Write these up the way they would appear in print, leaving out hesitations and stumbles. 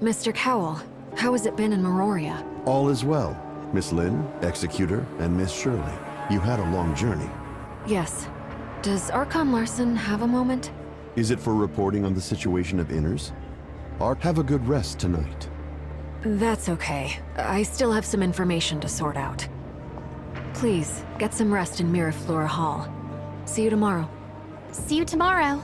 Mr. Cowell, how has it been in Meroria? All is well. Miss Lynn, Executor, and Miss Shirley. You had a long journey. Yes. Does Archon Larson have a moment? Is it for reporting on the situation of Inners? Have a good rest tonight. That's okay. I still have some information to sort out. Please, get some rest in Miraflora Hall. See you tomorrow. See you tomorrow.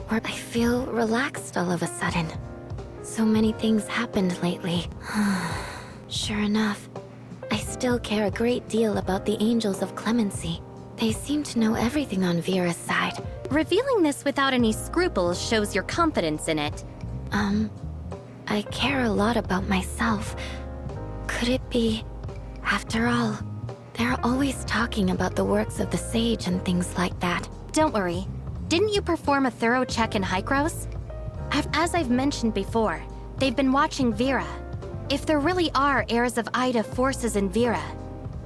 I feel relaxed all of a sudden. So many things happened lately. Sure enough, I still care a great deal about the Angels of Clemency. They seem to know everything on Vera's side. Revealing this without any scruples shows your confidence in it. I care a lot about myself. Could it be... After all, they're always talking about the works of the Sage and things like that. Don't worry. Didn't you perform a thorough check in Hykros? As I've mentioned before, they've been watching Vera. If there really are heirs of Ida forces in Vera,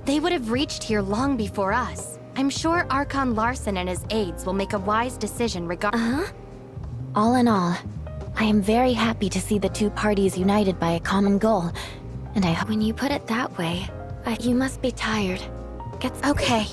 they would have reached here long before us. I'm sure Archon Larson and his aides will make a wise decision regarding... All in all, I am very happy to see the two parties united by a common goal. And I hope when you put it that way, you must be tired. Okay.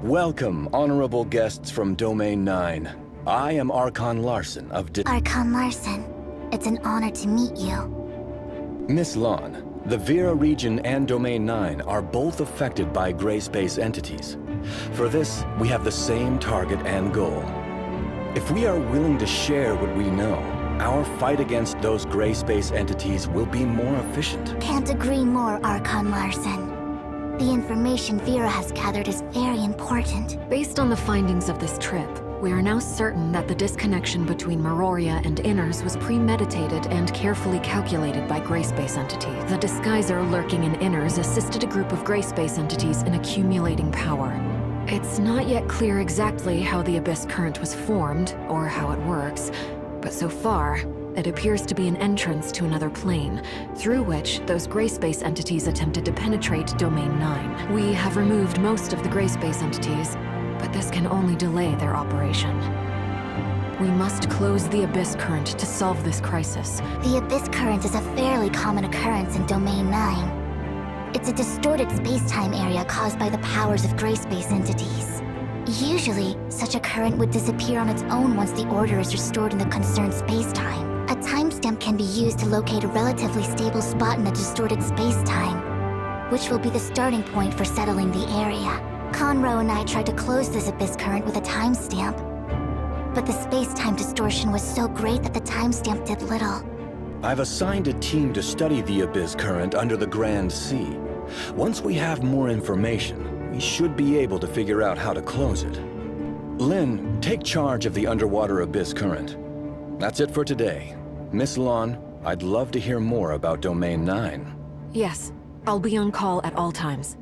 Welcome, honorable guests from Domain 9. I am Archon Larson of Archon Larson, it's an honor to meet you. Miss Lon, the Vera region and Domain 9 are both affected by gray space entities. For this, we have the same target and goal. If we are willing to share what we know, our fight against those gray space entities will be more efficient. Can't agree more, Archon Larson. The information Vera has gathered is very important. Based on the findings of this trip, we are now certain that the disconnection between Meroria and Inners was premeditated and carefully calculated by gray space entity. The disguiser lurking in Inners assisted a group of gray space entities in accumulating power. It's not yet clear exactly how the Abyss Current was formed, or how it works, but so far, it appears to be an entrance to another plane, through which those gray space entities attempted to penetrate Domain 9. We have removed most of the gray space entities, but this can only delay their operation. We must close the Abyss Current to solve this crisis. The Abyss Current is a fairly common occurrence in Domain 9. It's a distorted space-time area caused by the powers of gray space entities. Usually, such a current would disappear on its own once the order is restored in the concerned space-time. A timestamp can be used to locate a relatively stable spot in a distorted space-time, which will be the starting point for settling the area. Conroe and I tried to close this Abyss Current with a timestamp, but the space-time distortion was so great that the timestamp did little. I've assigned a team to study the Abyss Current under the Grand Sea. Once we have more information, we should be able to figure out how to close it. Lynn, take charge of the underwater Abyss Current. That's it for today. Miss Lon, I'd love to hear more about Domain 9. Yes, I'll be on call at all times.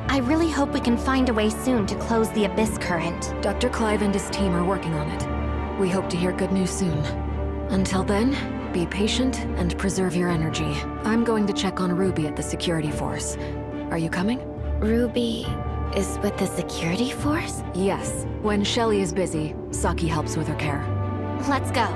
I really hope we can find a way soon to close the Abyss Current. Dr. Clive and his team are working on it. We hope to hear good news soon. Until then, be patient and preserve your energy. I'm going to check on Ruby at the security force. Are you coming? Ruby is with the security force? Yes. When Shelly is busy, Saki helps with her care. Let's go.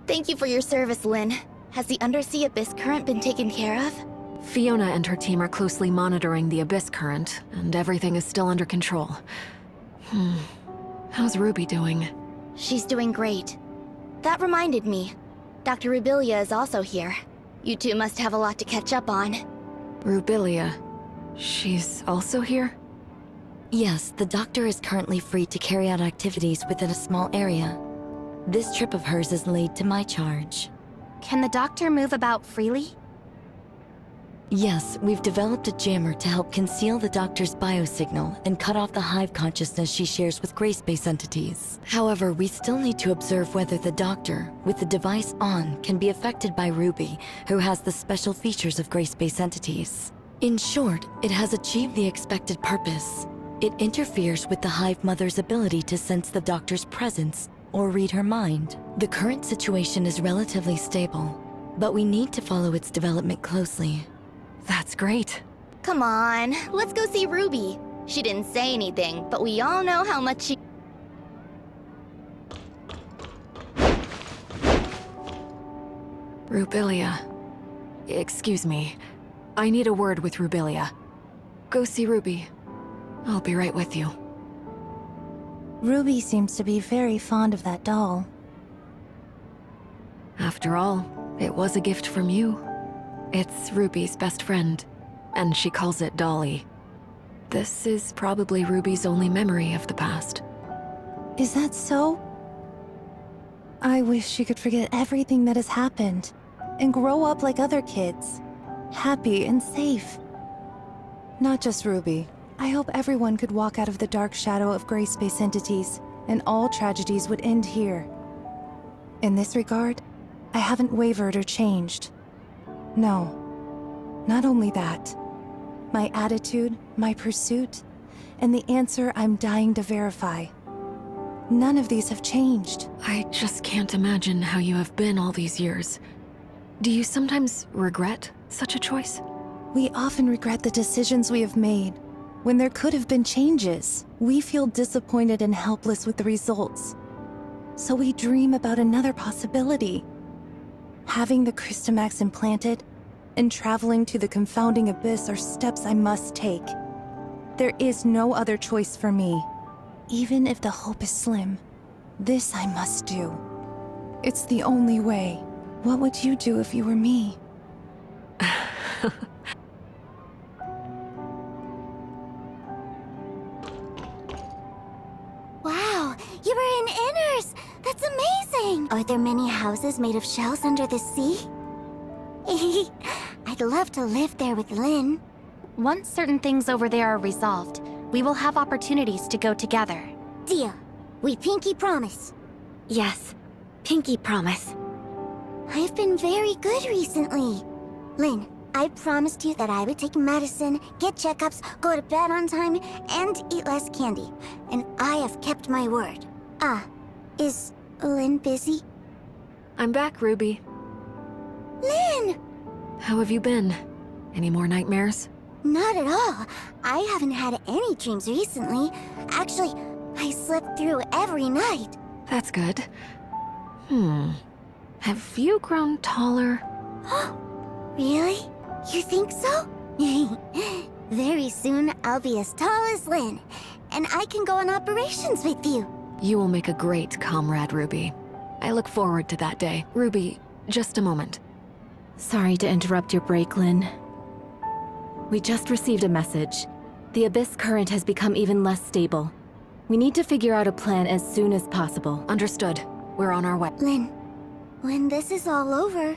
Thank you for your service, Lynn. Has the undersea Abyss Current been taken care of? Fiona and her team are closely monitoring the Abyss Current, and everything is still under control. How's Ruby doing? She's doing great. That reminded me. Dr. Rubilia is also here. You two must have a lot to catch up on. Rubilia. She's also here? Yes, the doctor is currently free to carry out activities within a small area. This trip of hers is laid to my charge. Can the doctor move about freely? Yes, we've developed a jammer to help conceal the Doctor's biosignal and cut off the hive consciousness she shares with gray space entities. However, we still need to observe whether the Doctor, with the device on, can be affected by Ruby, who has the special features of gray space entities. In short, it has achieved the expected purpose. It interferes with the Hive Mother's ability to sense the Doctor's presence or read her mind. The current situation is relatively stable, but we need to follow its development closely. That's great. Come on, let's go see Ruby. She didn't say anything, but we all know how much she... Rubilia. Excuse me. I need a word with Rubilia. Go see Ruby. I'll be right with you. Ruby seems to be very fond of that doll. After all, it was a gift from you. It's Ruby's best friend, and she calls it Dolly. This is probably Ruby's only memory of the past. Is that so? I wish she could forget everything that has happened and grow up like other kids, happy and safe. Not just Ruby. I hope everyone could walk out of the dark shadow of gray space entities, and all tragedies would end here. In this regard, I haven't wavered or changed. No, not only that. My attitude, my pursuit, and the answer I'm dying to verify. None of these have changed. I just can't imagine how you have been all these years. Do you sometimes regret such a choice? We often regret the decisions we have made. When there could have been changes, we feel disappointed and helpless with the results. So we dream about another possibility. Having the Crystamax implanted and traveling to the confounding abyss are steps I must take. There is no other choice for me. Even if the hope is slim, this I must do. It's the only way. What would you do if you were me? Wow, you were in Inners! That's amazing! Are there many houses made of shells under the sea? I'd love to live there with Lynn. Once certain things over there are resolved, we will have opportunities to go together. Deal. We pinky promise. Yes, pinky promise. I've been very good recently. Lynn, I promised you that I would take medicine, get checkups, go to bed on time, and eat less candy. And I have kept my word. Is Lynn busy? I'm back, Ruby. Lynn! How have you been? Any more nightmares? Not at all. I haven't had any dreams recently. Actually, I slept through every night. That's good. Have you grown taller? Really? You think so? Very soon, I'll be as tall as Lynn, and I can go on operations with you. You will make a great comrade, Ruby. I look forward to that day. Ruby, just a moment. Sorry to interrupt your break, Lynn. We just received a message. The Abyss current has become even less stable. We need to figure out a plan as soon as possible. Understood. We're on our way. Lynn, when this is all over,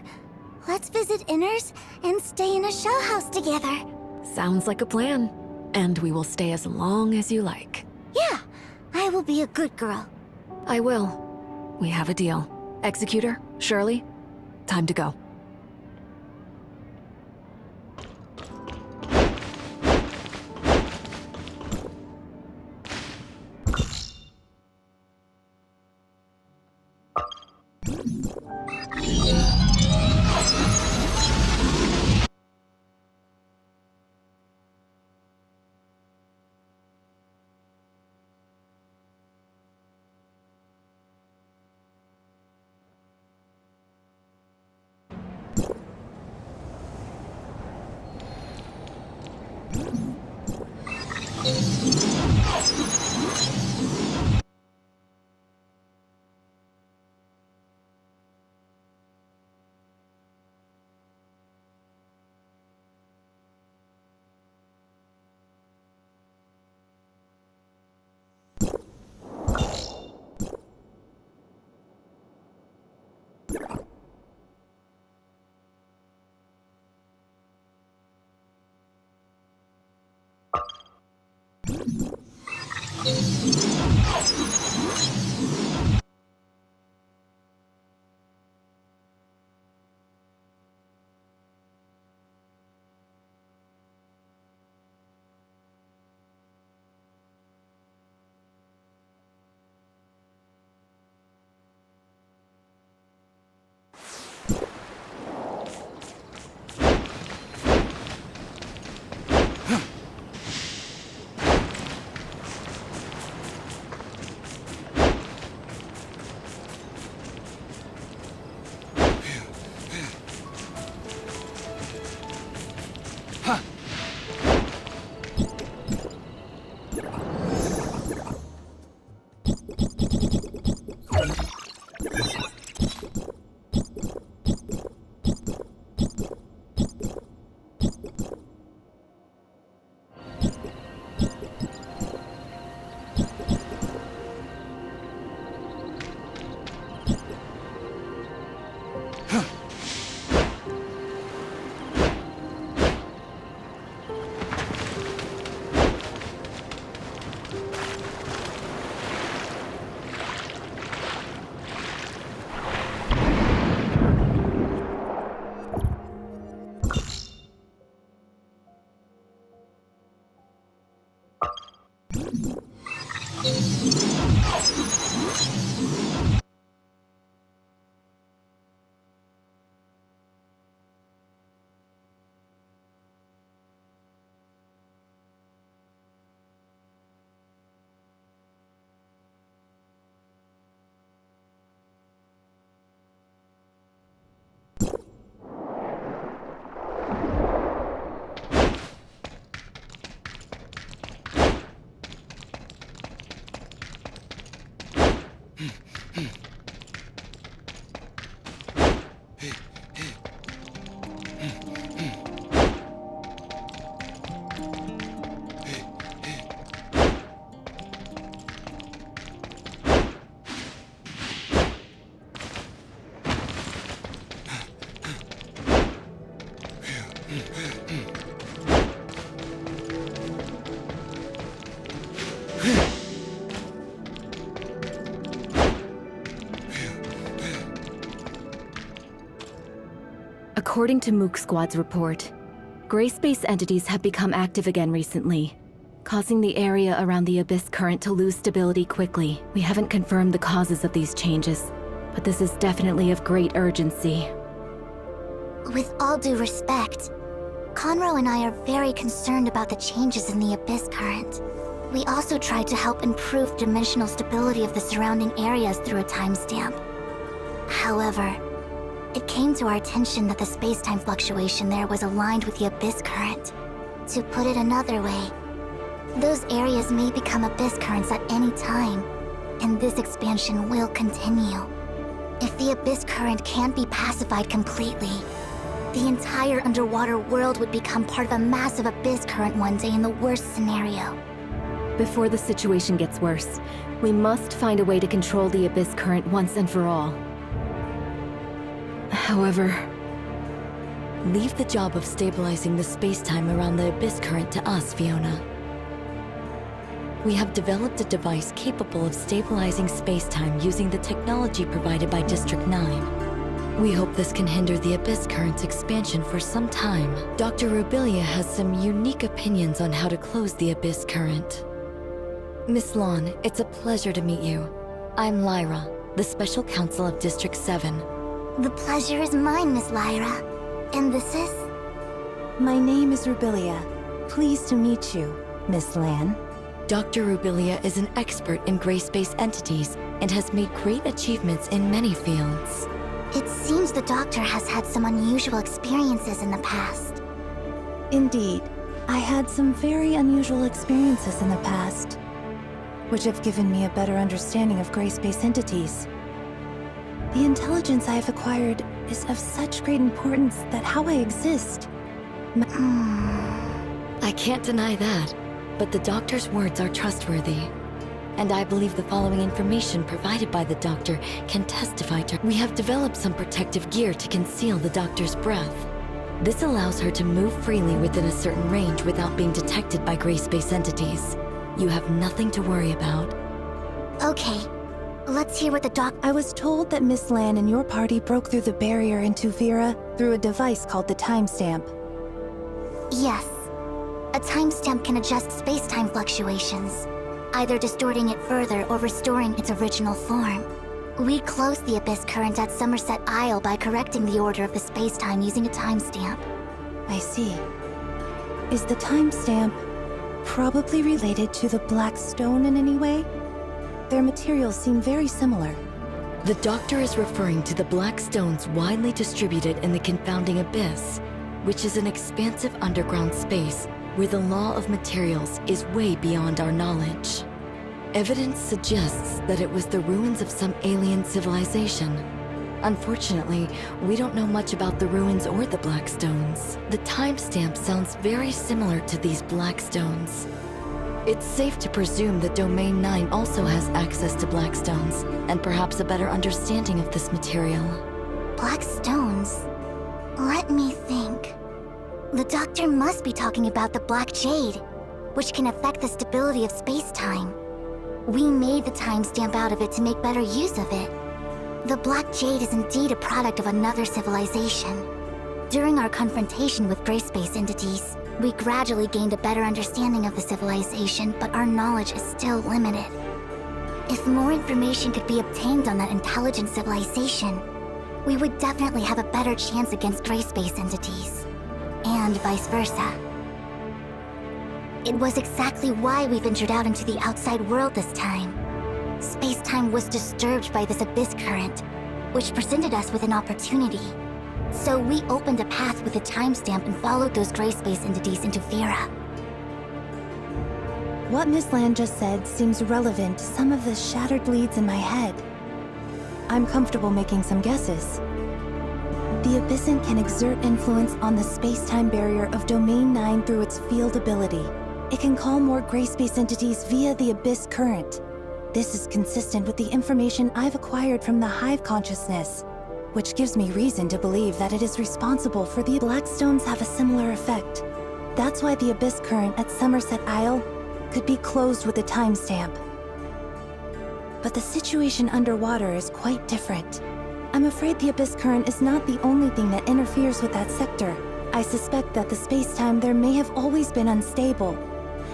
let's visit Inners and stay in a shell house together. Sounds like a plan. And we will stay as long as you like. Yeah, I will be a good girl. I will. We have a deal. Executor, Shirley, time to go. According to Mook Squad's report, gray space entities have become active again recently, causing the area around the Abyss current to lose stability quickly. We haven't confirmed the causes of these changes, but this is definitely of great urgency. With all due respect, Conroe and I are very concerned about the changes in the Abyss current. We also tried to help improve dimensional stability of the surrounding areas through a timestamp. However, it came to our attention that the space-time fluctuation there was aligned with the Abyss current. To put it another way, those areas may become Abyss currents at any time, and this expansion will continue. If the Abyss current can't be pacified completely, the entire underwater world would become part of a massive Abyss current one day in the worst scenario. Before the situation gets worse, we must find a way to control the Abyss current once and for all. However, leave the job of stabilizing the space-time around the Abyss current to us, Fiona. We have developed a device capable of stabilizing space-time using the technology provided by District 9. We hope this can hinder the Abyss current's expansion for some time. Dr. Rubilia has some unique opinions on how to close the Abyss current. Miss Lon, it's a pleasure to meet you. I'm Lyra, the Special Counsel of District 7. The pleasure is mine, Miss Lyra. And this is? My name is Rubilia. Pleased to meet you, Miss Lan. Dr. Rubilia is an expert in gray space entities and has made great achievements in many fields. It seems the doctor has had some unusual experiences in the past. Indeed, I had some very unusual experiences in the past, which have given me a better understanding of gray space entities. The intelligence I have acquired is of such great importance that how I exist... I can't deny that, but the doctor's words are trustworthy. And I believe the following information provided by the doctor can testify to... We have developed some protective gear to conceal the doctor's breath. This allows her to move freely within a certain range without being detected by gray space entities. You have nothing to worry about. Okay, let's hear what the doc- I was told that Miss Lan and your party broke through the barrier into Vera through a device called the timestamp. Yes. A timestamp can adjust space-time fluctuations, either distorting it further or restoring its original form. We closed the Abyss Current at Somerset Isle by correcting the order of the space-time using a timestamp. I see. Is the timestamp probably related to the Black Stone in any way? Their materials seem very similar. The Doctor is referring to the Black Stones widely distributed in the confounding abyss, which is an expansive underground space where the law of materials is way beyond our knowledge. Evidence suggests that it was the ruins of some alien civilization. Unfortunately, we don't know much about the ruins or the Black Stones. The timestamp sounds very similar to these Black Stones. It's safe to presume that Domain 9 also has access to Black Stones, and perhaps a better understanding of this material. Black stones? Let me think. The Doctor must be talking about the Black Jade, which can affect the stability of space-time. We made the timestamp out of it to make better use of it. The Black Jade is indeed a product of another civilization. During our confrontation with gray space entities, we gradually gained a better understanding of the civilization, but our knowledge is still limited. If more information could be obtained on that intelligent civilization, we would definitely have a better chance against gray space entities. And vice versa. It was exactly why we ventured out into the outside world this time. Space-time was disturbed by this abyss current, which presented us with an opportunity. So we opened a path with a timestamp and followed those gray space entities into Vera. What Miss Lan just said seems relevant to some of the shattered leads in my head. I'm comfortable making some guesses. The Abyssant can exert influence on the space-time barrier of Domain 9 through its field ability. It can call more gray space entities via the Abyss Current. This is consistent with the information I've acquired from the Hive consciousness, which gives me reason to believe that it is responsible for the Black Stones have a similar effect. That's why the Abyss Current at Somerset Isle could be closed with a timestamp. But the situation underwater is quite different. I'm afraid the Abyss Current is not the only thing that interferes with that sector. I suspect that the space-time there may have always been unstable,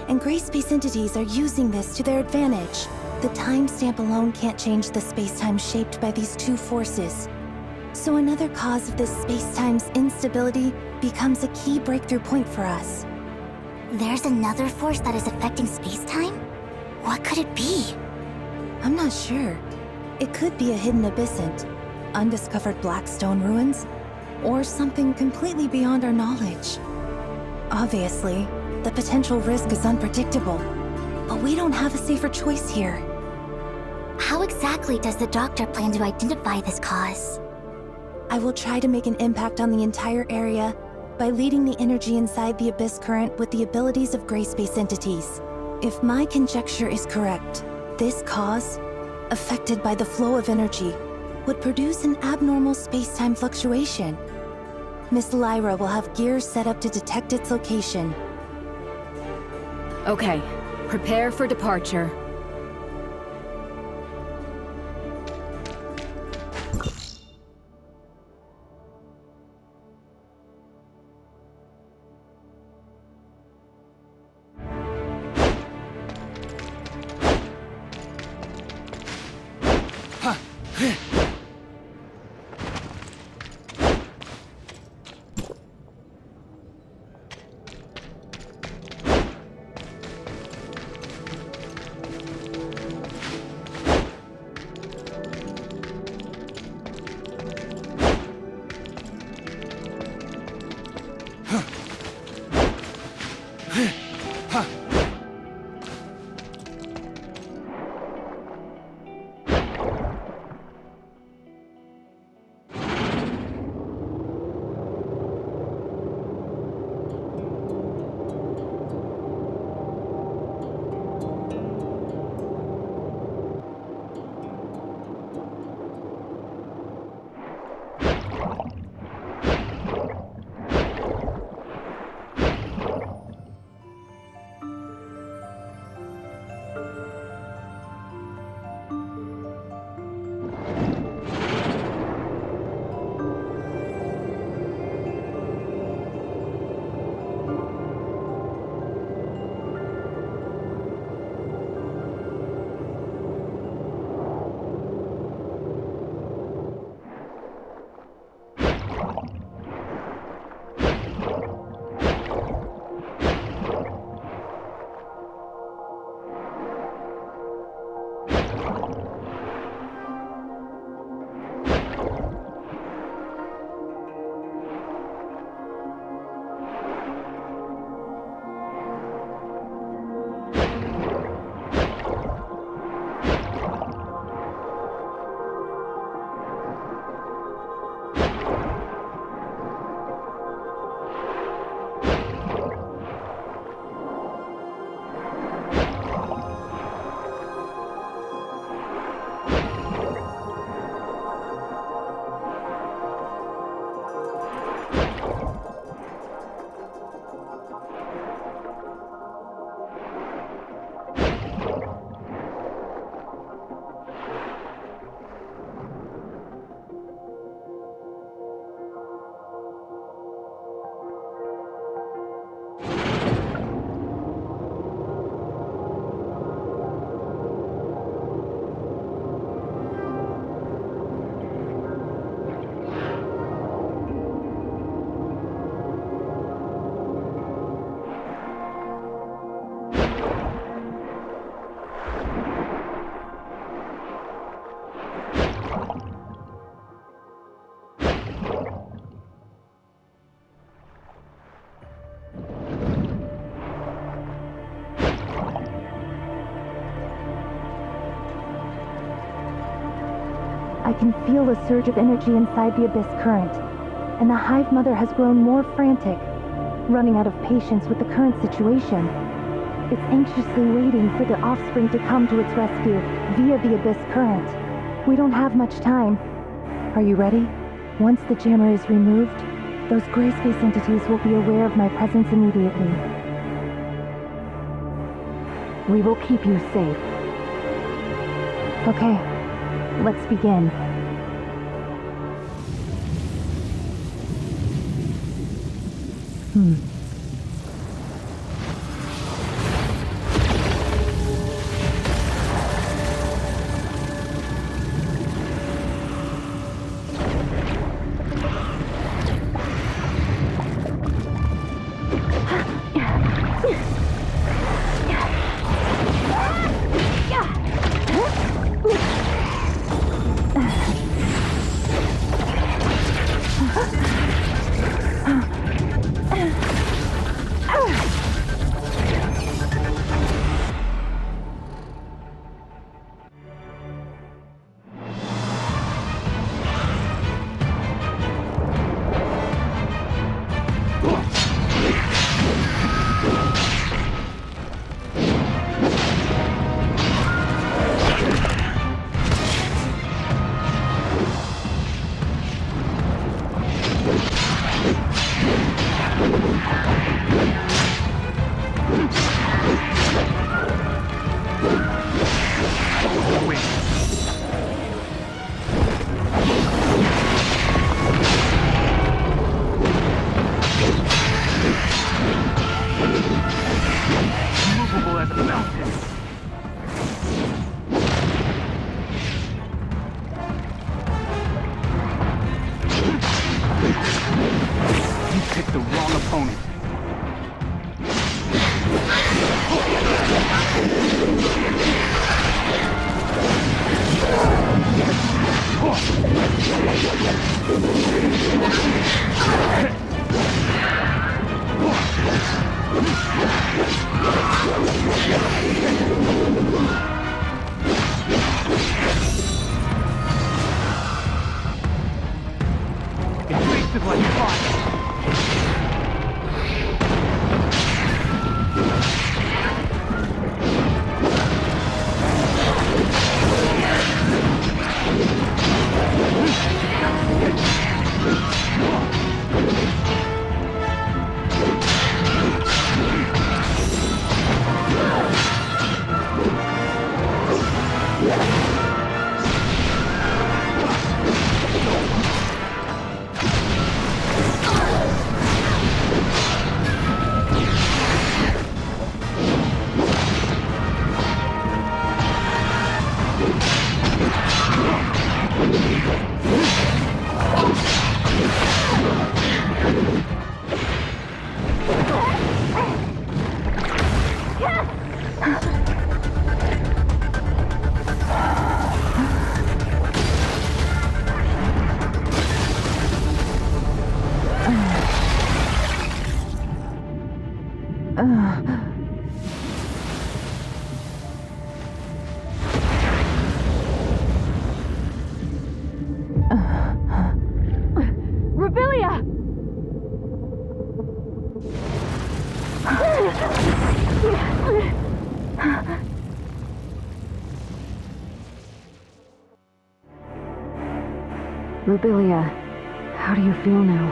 and gray space entities are using this to their advantage. The timestamp alone can't change the space-time shaped by these two forces. So another cause of this space-time's instability becomes a key breakthrough point for us. There's another force that is affecting space-time? What could it be? I'm not sure. It could be a hidden abyssant, undiscovered black stone ruins, or something completely beyond our knowledge. Obviously, the potential risk is unpredictable, but we don't have a safer choice here. How exactly does the Doctor plan to identify this cause? I will try to make an impact on the entire area by leading the energy inside the Abyss Current with the abilities of gray space entities. If my conjecture is correct, this cause, affected by the flow of energy, would produce an abnormal space-time fluctuation. Miss Lyra will have gears set up to detect its location. Okay, prepare for departure. I can feel a surge of energy inside the Abyss current, and the Hive Mother has grown more frantic, running out of patience with the current situation. It's anxiously waiting for the offspring to come to its rescue via the Abyss current. We don't have much time. Are you ready? Once the jammer is removed, those gray space entities will be aware of my presence immediately. We will keep you safe. Okay, let's begin. Rubilia, how do you feel now?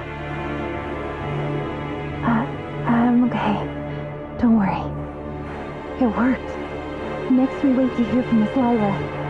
It worked. Next we wait to hear from Miss Lyra.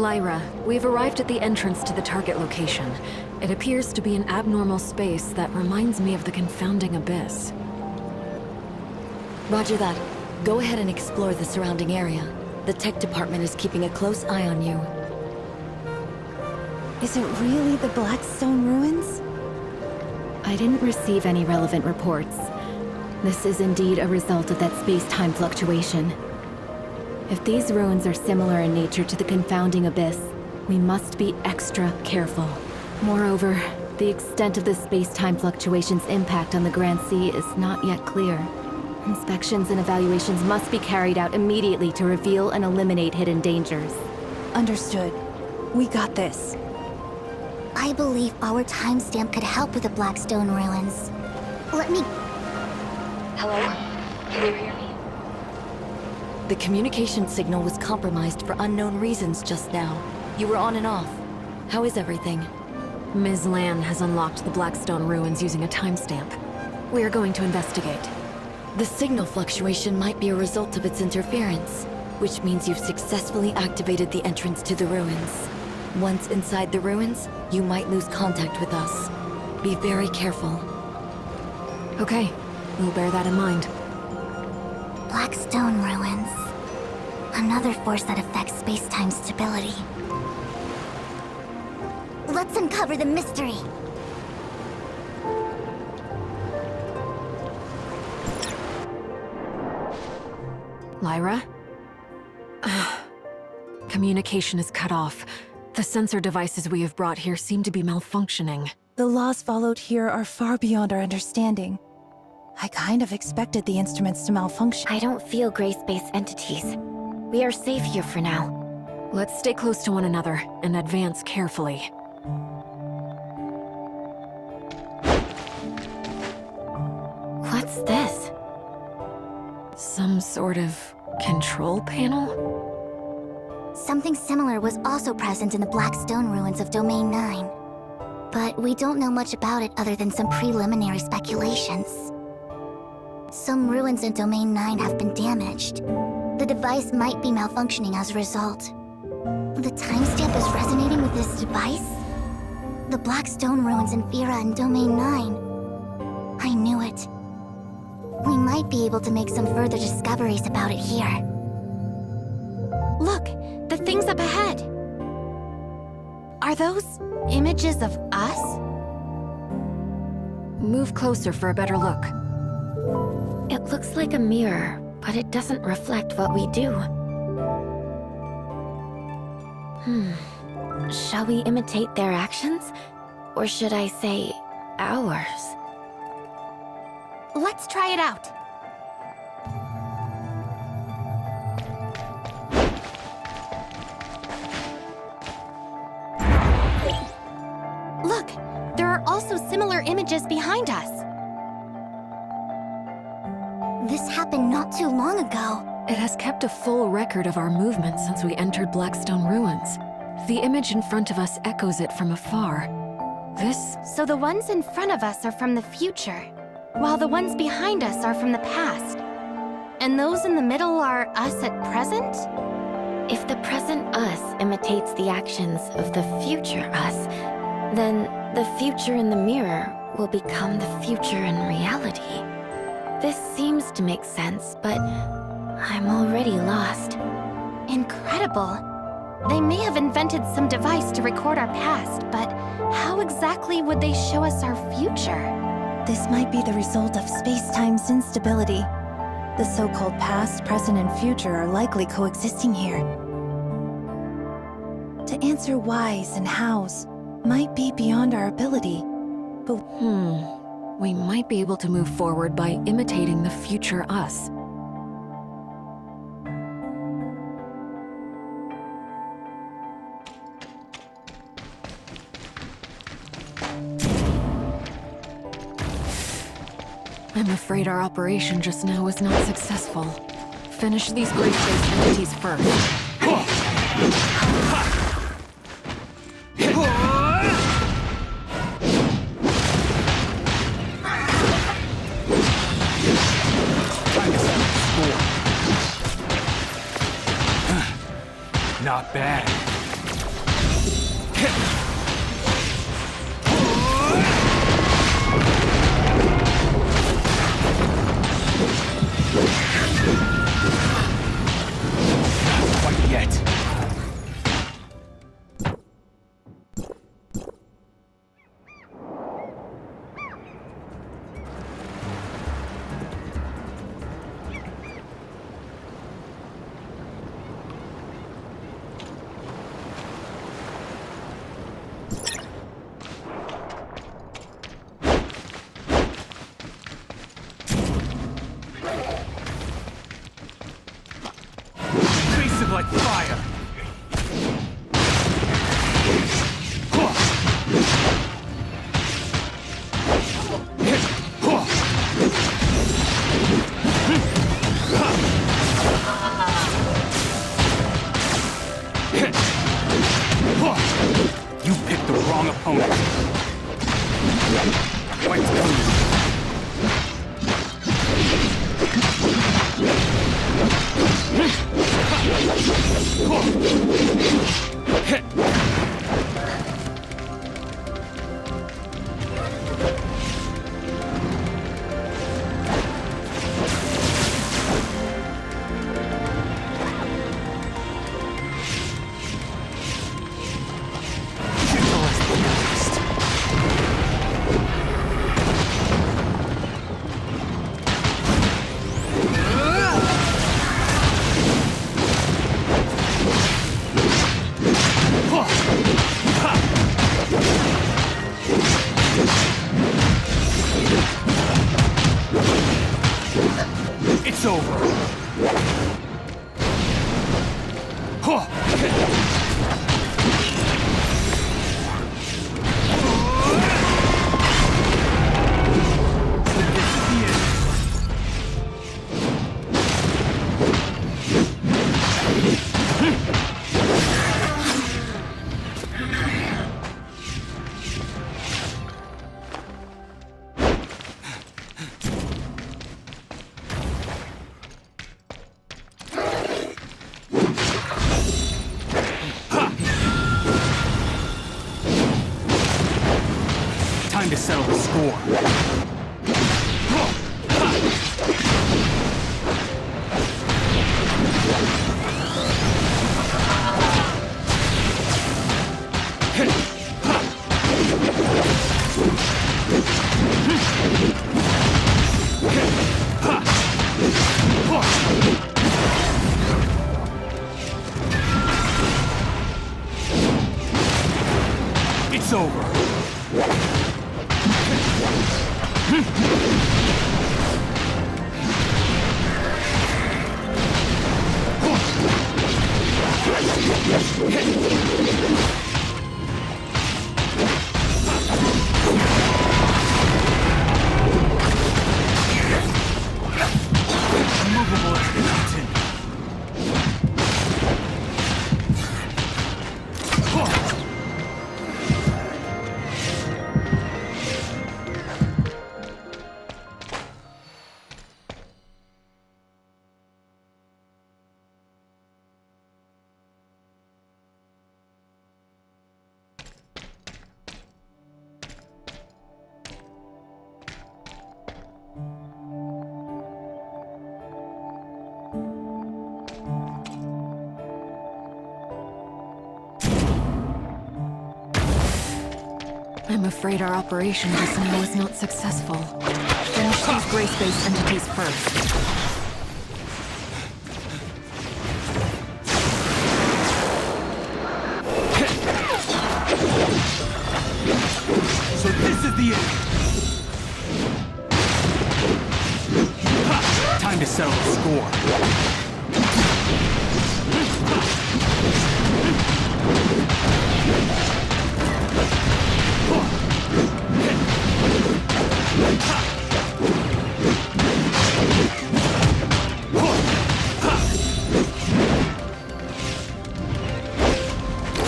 Lyra, we've arrived at the entrance to the target location. It appears to be an abnormal space that reminds me of the confounding abyss. Roger that. Go ahead and explore the surrounding area. The tech department is keeping a close eye on you. Is it really the Blackstone ruins? I didn't receive any relevant reports. This is indeed a result of that space-time fluctuation. If these ruins are similar in nature to the confounding abyss, we must be extra careful. Moreover, the extent of the space-time fluctuation's impact on the Grand Sea is not yet clear. Inspections and evaluations must be carried out immediately to reveal and eliminate hidden dangers. Understood. We got this. I believe our timestamp could help with the Blackstone ruins. Let me... Hello? Can you hear me? The communication signal was compromised for unknown reasons just now. You were on and off. How is everything? Ms. Lan has unlocked the Blackstone ruins using a timestamp. We are going to investigate. The signal fluctuation might be a result of its interference, which means you've successfully activated the entrance to the ruins. Once inside the ruins, you might lose contact with us. Be very careful. Okay, we'll bear that in mind. Blackstone ruins. Another force that affects space-time stability. Let's uncover the mystery. Lyra? Communication is cut off. The sensor devices we have brought here seem to be malfunctioning. The laws followed here are far beyond our understanding. I kind of expected the instruments to malfunction. I don't feel grace-based entities. We are safe here for now. Let's stay close to one another and advance carefully. What's this? Some sort of control panel? Something similar was also present in the black stone ruins of Domain 9. But we don't know much about it other than some preliminary speculations. Some ruins in Domain 9 have been damaged. The device might be malfunctioning as a result. The timestamp is resonating with this device? The black stone ruins in Vera and Domain 9. I knew it. We might be able to make some further discoveries about it here. Look, the things up ahead. Are those images of us? Move closer for a better look. It looks like a mirror, but it doesn't reflect what we do. Shall we imitate their actions? Or should I say, ours? Let's try it out. Look, there are also similar images behind us. This happened not too long ago. It has kept a full record of our movements since we entered Blackstone Ruins. The image in front of us echoes it from afar. This... So the ones in front of us are from the future, while the ones behind us are from the past. And those in the middle are us at present? If the present us imitates the actions of the future us, then the future in the mirror will become the future in reality. This seems to make sense, but I'm already lost. Incredible. They may have invented some device to record our past, but how exactly would they show us our future? This might be the result of space-time's instability. The so-called past, present, and future are likely coexisting here. To answer whys and hows might be beyond our ability, but we might be able to move forward by imitating the future us. I'm afraid our operation just now was not successful. Finish these grace-based entities first. Not bad. Not quite yet. Like fire. You picked the wrong opponent. Quite clean. Huh! Time to settle the score. It's over. Unmovable as a mountain. I'm afraid our operation just now was not successful. Finish these grace-based entities first. So this is the end. Time to settle the score.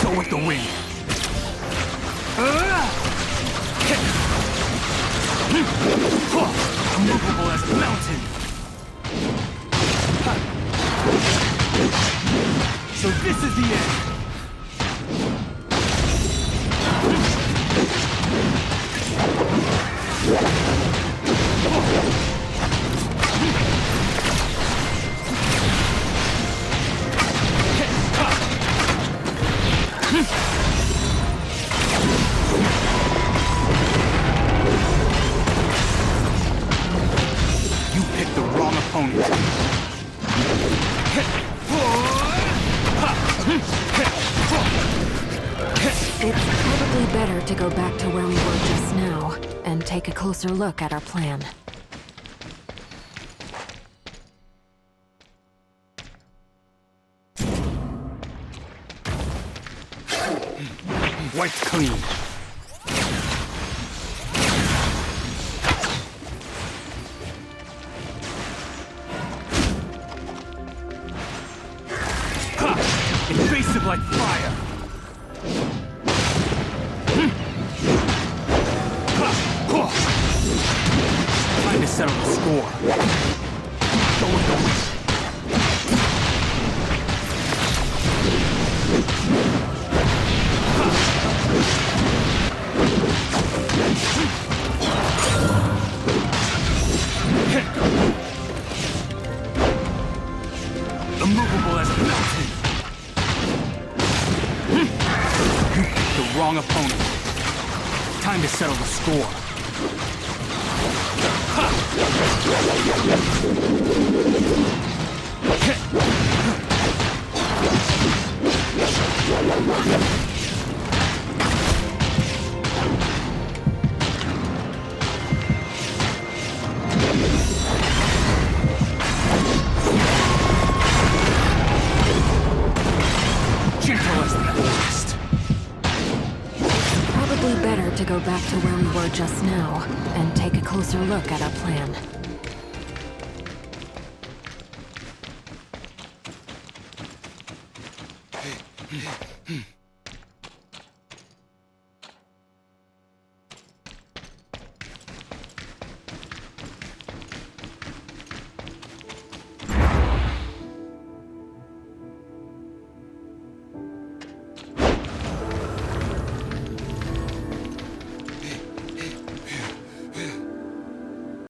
Go with the wind. Unmovable as a mountain. So this is the end. You picked the wrong opponent. It's probably better to go back to where we were just now and take a closer look at our plan. Wiped clean. Invasive like fire. Time to settle the score. Go with the wind. Immovable as a mountain. You picked the wrong opponent. Time to settle the score. Gentle as the forest. Probably better to go back to where we were just now and take a closer look at our plan.